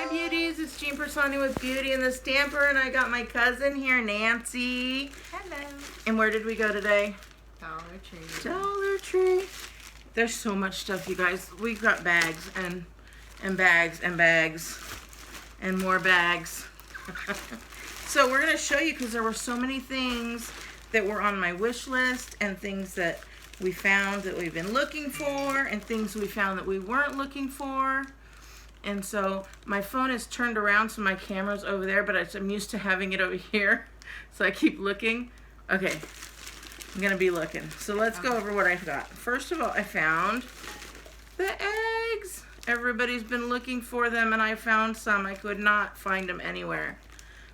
Hi beauties, it's Jean Piersanti with Beauty and the Stamper, and I got my cousin here, Nancy. Hello. And where did we go today? Dollar Tree. Dollar Tree. There's so much stuff, you guys. We got bags and bags and bags and more bags. So we're going to show you because there were so many things that were on my wish list and things that we found that we've been looking for and things we found that we weren't looking for. And so my phone is turned around so my camera's over there, but I'm used to having it over here. So I keep looking. Okay, I'm gonna be looking. So let's go over what I got. First of all, I found the eggs. Everybody's been looking for them and I found some. I could not find them anywhere.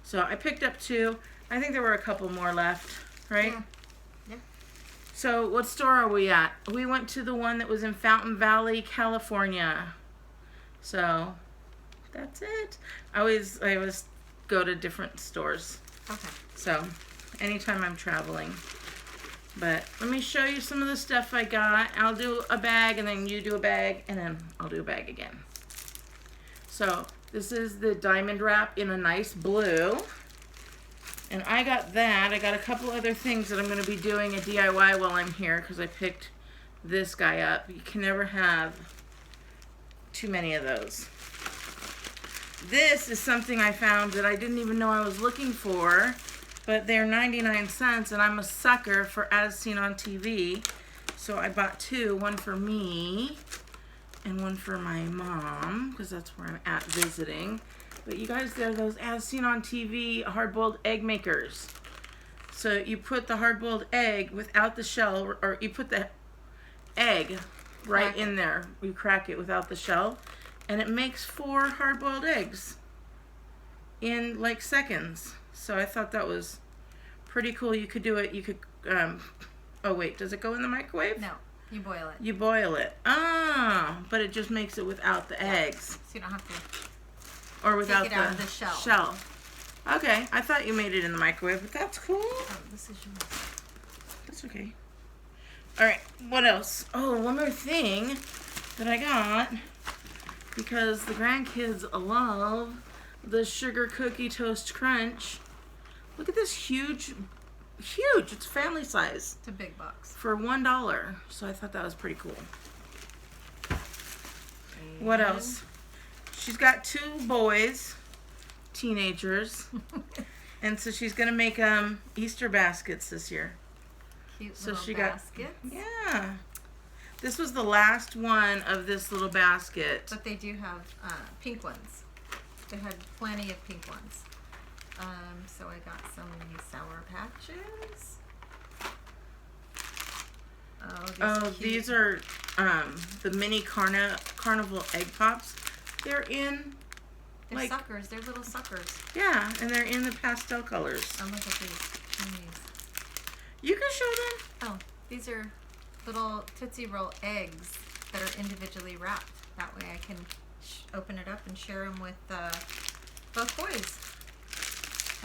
So I picked up 2. I think there were a couple more left, right? Yeah. So what store are we at? We went to the one that was in Fountain Valley, California. So that's it. I always go to different stores. Okay. So anytime I'm traveling. But let me show you some of the stuff I got. I'll do a bag and then you do a bag and then I'll do a bag again. So this is the diamond wrap in a nice blue. And I got that. I got a couple other things that I'm going to be doing a DIY while I'm here because I picked this guy up. You can never have too many of those. This is something I found that I didn't even know I was looking for, but they're 99 cents and I'm a sucker for As Seen on TV. So I bought 2, one for me and one for my mom because that's where I'm at visiting. But you guys, they're those As Seen on TV hard-boiled egg makers. So you put the hard-boiled egg without the shell, or you put the egg right in there. You crack it without the shell, and it makes 4 hard-boiled eggs in like seconds. So I thought that was pretty cool. You could do it. You could. Oh wait, does it go in the microwave? No, you boil it. You boil it. Ah, but it just makes it without the eggs. So you don't have to. Or without take it out of the shell. Shell. Okay, I thought you made it in the microwave, but that's cool. Oh, this is yours. That's okay. All right, what else? Oh, one more thing that I got because the grandkids love the Sugar Cookie Toast Crunch. Look at this huge. It's family size. It's a big box. For $1. So I thought that was pretty cool. What else? She's got 2 boys, teenagers, and so she's gonna make Easter baskets this year. Cute So little she baskets. Yeah. This was the last one of this little basket. But they do have pink ones. They had plenty of pink ones. So I got some Sour Patches. Oh, these are the mini carnival egg pops. They're in. They're like suckers. They're little suckers. Yeah, and they're in the pastel colors. Oh, look at these. You can show them. Oh, these are little Tootsie Roll eggs that are individually wrapped. That way I can open it up and share them with both boys.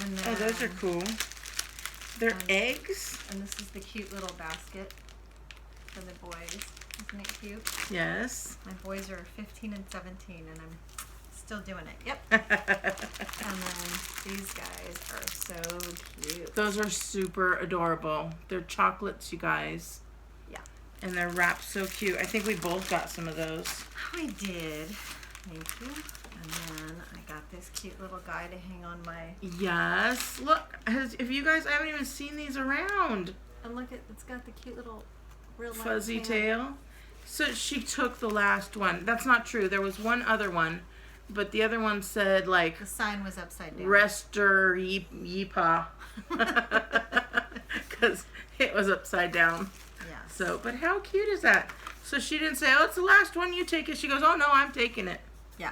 And then, Oh, those are cool. They're eggs. And this is the cute little basket for the boys. Isn't it cute? Yes. My boys are 15 and 17 and I'm still doing it. Yep. And then these guys are so cute. Those are super adorable. They're chocolates, you guys. Yeah. And they're wrapped so cute. I think we both got some of those. I did. Thank you. And then I got this cute little guy to hang on my... Yes. Look, if you guys, I haven't even seen these around. And look, it's got the cute little real fuzzy tail. So she took the last one. That's not true. There was one other one, but the other one said like... The sign was upside down. Rester Yeepaw. Because it was upside down. Yes. So, but how cute is that? So she didn't say, oh, it's the last one, you take it. She goes, oh, no, I'm taking it. Yeah,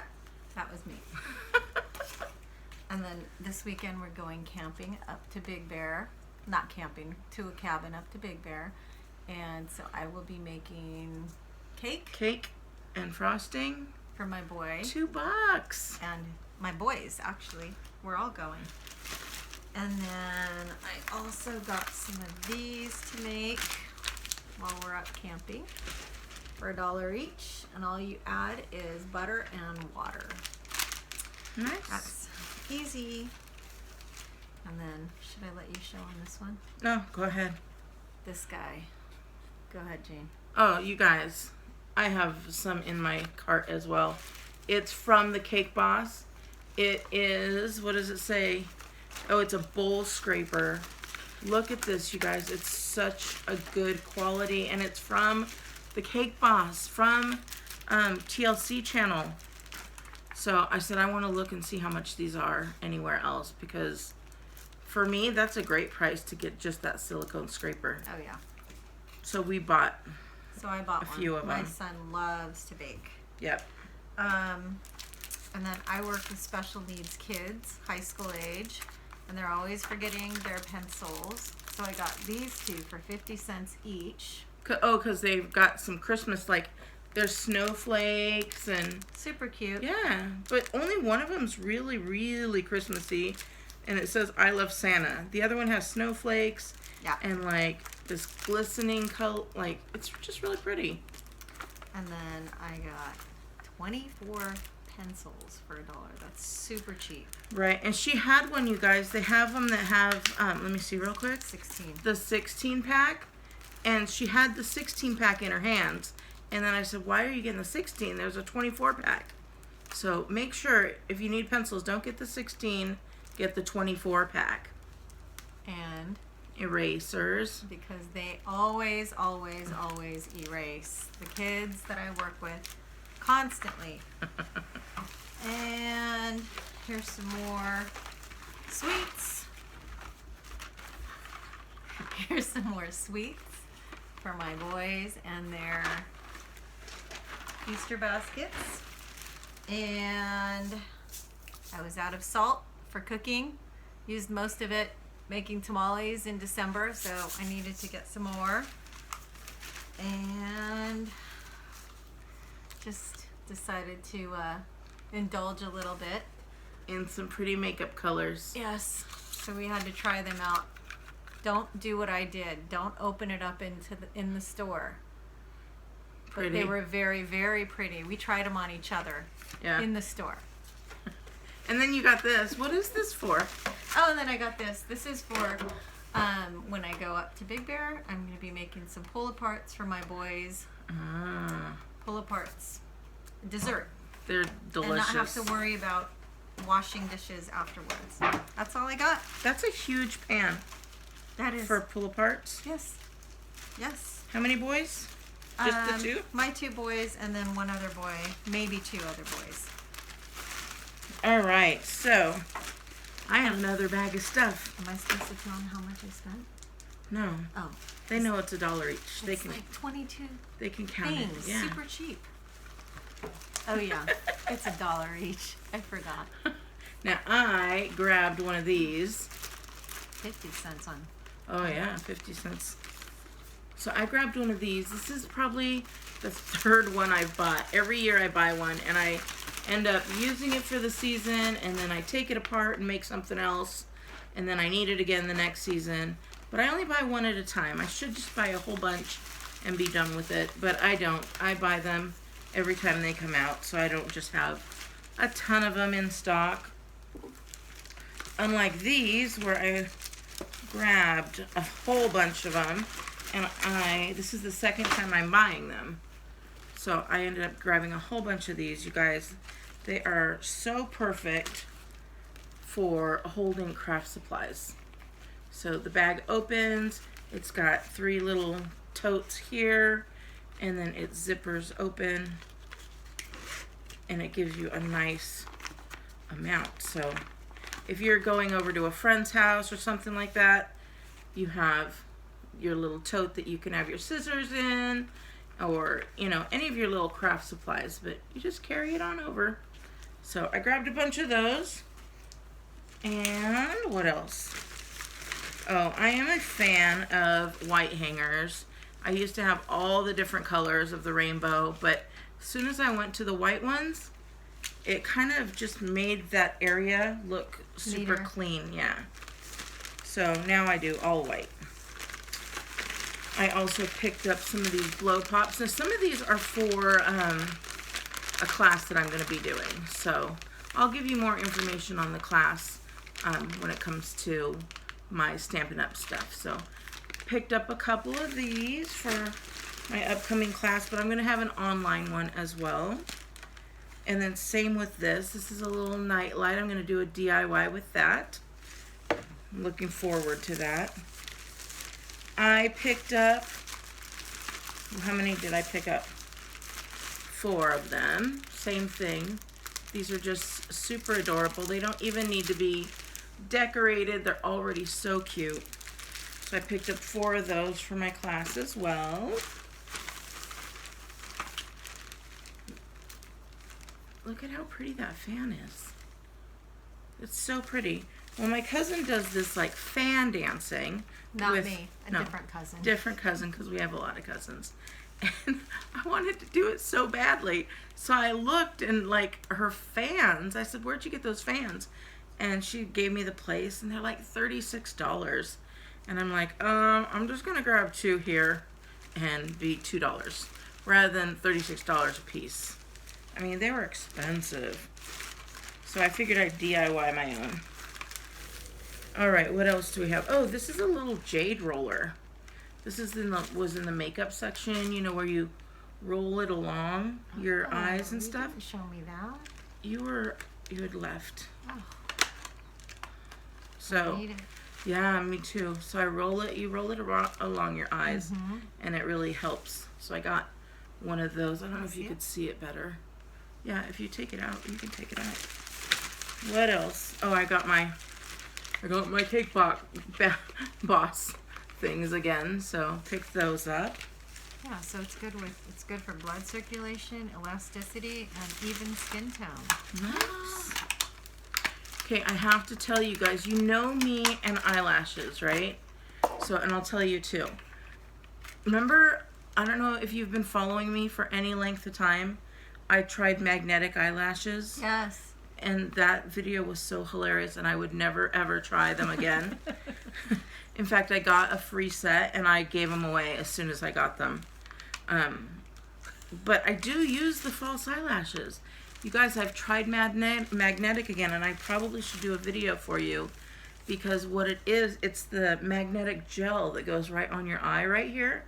that was me. And then this weekend we're going camping up to Big Bear. Not camping, to a cabin up to Big Bear. And so I will be making cake and frosting for my boy. $2. And my boys, actually. We're all going. And then I also got some of these to make while we're up camping for $1 each. And all you add is butter and water. Nice. That's easy. And then, should I let you show on this one? No, go ahead. This guy. Go ahead, Jane. Oh, you guys, I have some in my cart as well. It's from the Cake Boss. It is, what does it say? Oh, it's a bowl scraper. Look at this, you guys. It's such a good quality, and it's from the Cake Boss, from TLC channel. So I said I want to look and see how much these are anywhere else, because for me, that's a great price to get just that silicone scraper. Oh, yeah. So we bought So I bought a few of My them. son loves to bake. Yep. And then I work with special needs kids, high school age, and they're always forgetting their pencils. So I got these two for 50 cents each. Oh, because they've got some Christmas, like, there's snowflakes and... Super cute. Yeah, but only one of them's really, really Christmassy, and it says, I love Santa. The other one has snowflakes Yeah. and, like, this glistening color. Like, it's just really pretty. And then I got 24 pencils for $1. That's super cheap. Right, and she had one, you guys. They have them that have, let me see real quick. 16. The 16 pack, and she had the 16 pack in her hands. And then I said, why are you getting the 16? There's a 24 pack. So make sure, if you need pencils, don't get the 16, get the 24 pack. And Erasers. because they always, always, always erase. The kids that I work with constantly. And here's some more sweets. Here's some more sweets for my boys and their Easter baskets. And I was out of salt for cooking. Used most of it making tamales in December, so I needed to get some more. And just decided to indulge a little bit. And some pretty makeup colors. Yes. So we had to try them out. Don't do what I did. Don't open it up in the store. But Pretty. they were very, very pretty. We tried them on each other Yeah. in the store. And then you got this. What is this for? Oh, and then I got this. This is for when I go up to Big Bear. I'm going to be making some pull-aparts for my boys. Ah, Pull-aparts. Dessert. they're delicious. And not have to worry about washing dishes afterwards. That's all I got. That's a huge pan That is. for pull-aparts. Yes. Yes. How many boys? Just the two? My 2 boys and then one other boy. Maybe 2 other boys. All right, so I have another bag of stuff. Am I supposed to tell them how much I spent? No, Oh. they know it's $1 each. They It's can like 22 they can count things. it. Yeah. Super cheap. Oh yeah. It's $1 each. I forgot. Now I grabbed one of these. 50 cents on. Oh yeah, 50 cents. So I grabbed one of these. This is probably the 3rd one I've bought. Every year I buy one and I end up using it for the season, and then I take it apart and make something else, and then I need it again the next season. But I only buy one at a time. I should just buy a whole bunch and be done with it, but I don't. I buy them every time they come out, so I don't just have a ton of them in stock. Unlike these, where I grabbed a whole bunch of them, and this is the 2nd time I'm buying them. So I ended up grabbing a whole bunch of these, you guys. They are so perfect for holding craft supplies. So the bag opens, it's got 3 little totes here, and then it zippers open, and it gives you a nice amount. So if you're going over to a friend's house or something like that, you have your little tote that you can have your scissors in, or, you know, any of your little craft supplies, but you just carry it on over. So I grabbed a bunch of those. And what else? Oh, I am a fan of white hangers. I used to have all the different colors of the rainbow, but as soon as I went to the white ones, it kind of just made that area look super Neater. clean, yeah. So now I do all white. I also picked up some of these blow pops. Now some of these are for a class that I'm going to be doing. So I'll give you more information on the class when it comes to my Stampin' Up stuff. So picked up a couple of these for my upcoming class, but I'm going to have an online one as well. And then same with this. This is a little night light. I'm going to do a DIY with that. I'm looking forward to that. I picked up, how many did I pick up? 4 of them. Same thing. These are just super adorable. They don't even need to be decorated. They're already so cute. So I picked up 4 of those for my class as well. Look at how pretty that fan is. It's so pretty. Well, my cousin does this like fan dancing. Not me, different cousin. Different cousin, because we have a lot of cousins. And I wanted to do it so badly. So I looked and like her fans, I said, where'd you get those fans? And she gave me the place and they're like $36. And I'm like, I'm just gonna grab 2 here and be $2 rather than $36 a piece. I mean, they were expensive. So I figured I'd DIY my own. Alright, what else do we have? Oh, this is a little jade roller. This is was in the makeup section, you know, where you roll it along your eyes and stuff. You didn't show me that. You had left. Oh. So, yeah, me too. So I roll it, you roll it along your eyes, and it really helps. So I got one of those. I don't know if you could see it better. Yeah, if you take it out, you can take it out. What else? Oh, I got my cake boss things again, so pick those up. Yeah, so it's good for blood circulation, elasticity, and even skin tone. Nice. Okay, I have to tell you guys, you know me and eyelashes, right? So, and I'll tell you too. Remember, I don't know if you've been following me for any length of time, I tried magnetic eyelashes. Yes. And that video was so hilarious, and I would never ever try them again. In fact, I got a free set and I gave them away as soon as I got them. But I do use the false eyelashes. You guys, I've tried magnetic again, and I probably should do a video for you, because what it is, it's the magnetic gel that goes right on your eye right here,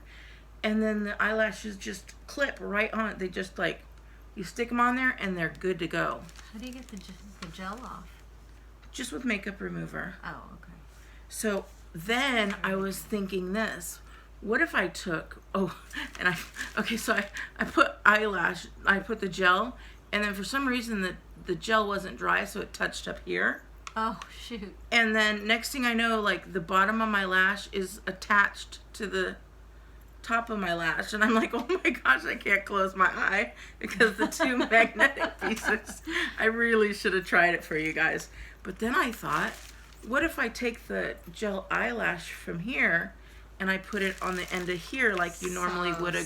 and then the eyelashes just clip right on. They just like, you stick them on there and they're good to go. How do you get the gel off? Just with makeup remover. Oh, okay. So then I was thinking this. What if I took, so I put the gel, and then for some reason the gel wasn't dry, so it touched up here. Oh, shoot. And then next thing I know, like the bottom of my lash is attached to the top of my lash, and I'm like, oh my gosh, I can't close my eye because the 2 magnetic pieces. I really should have tried it for you guys. But then I thought, what if I take the gel eyelash from here and I put it on the end of here like you normally would a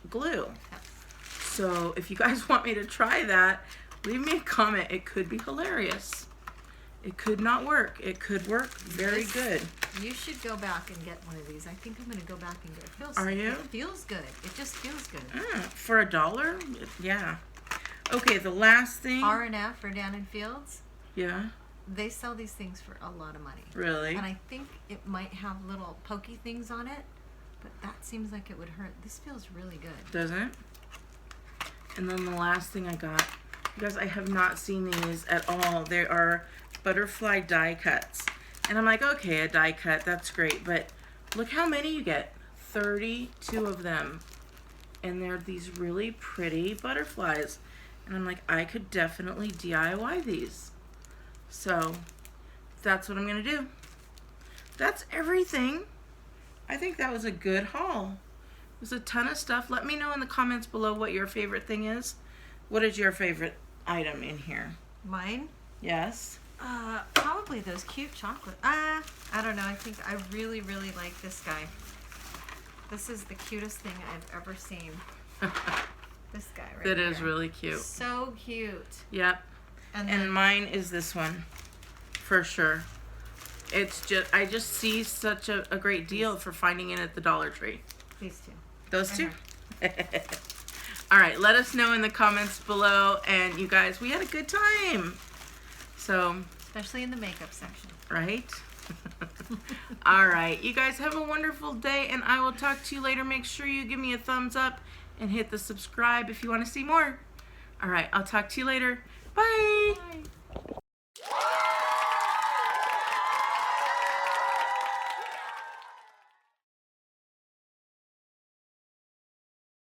glue? Yep. So if you guys want me to try that, leave me a comment. It could be hilarious. It could not work. It could work very good. You should go back and get one of these. I think I'm going to go back and get it. Are you? It feels good. It just feels good. For $1? Yeah. Okay, the last thing. R&F, or Down in Fields. Yeah. They sell these things for a lot of money. Really? And I think it might have little pokey things on it, but that seems like it would hurt. This feels really good. Doesn't it? And then the last thing I got. You guys, I have not seen these at all. They are butterfly die cuts. And I'm like, okay, a die cut, that's great. But look how many you get. 32 of them. And they're these really pretty butterflies. And I'm like, I could definitely DIY these. So that's what I'm going to do. That's everything. I think that was a good haul. It was a ton of stuff. Let me know in the comments below what your favorite thing is. What is your favorite item in here? Mine? Yes. Probably those cute chocolate. I don't know. I think I really, really like this guy. This is the cutest thing I've ever seen. This guy right That here. is really cute. So cute. Yep. And mine is this one, for sure. It's just, I just see such a great deal for finding it at the Dollar Tree. These two. Those two? All right, let us know in the comments below. And you guys, we had a good time. So, especially in the makeup section. right? All right. You guys have a wonderful day, and I will talk to you later. Make sure you give me a thumbs up and hit the subscribe if you want to see more. All right. I'll talk to you later. Bye. Bye.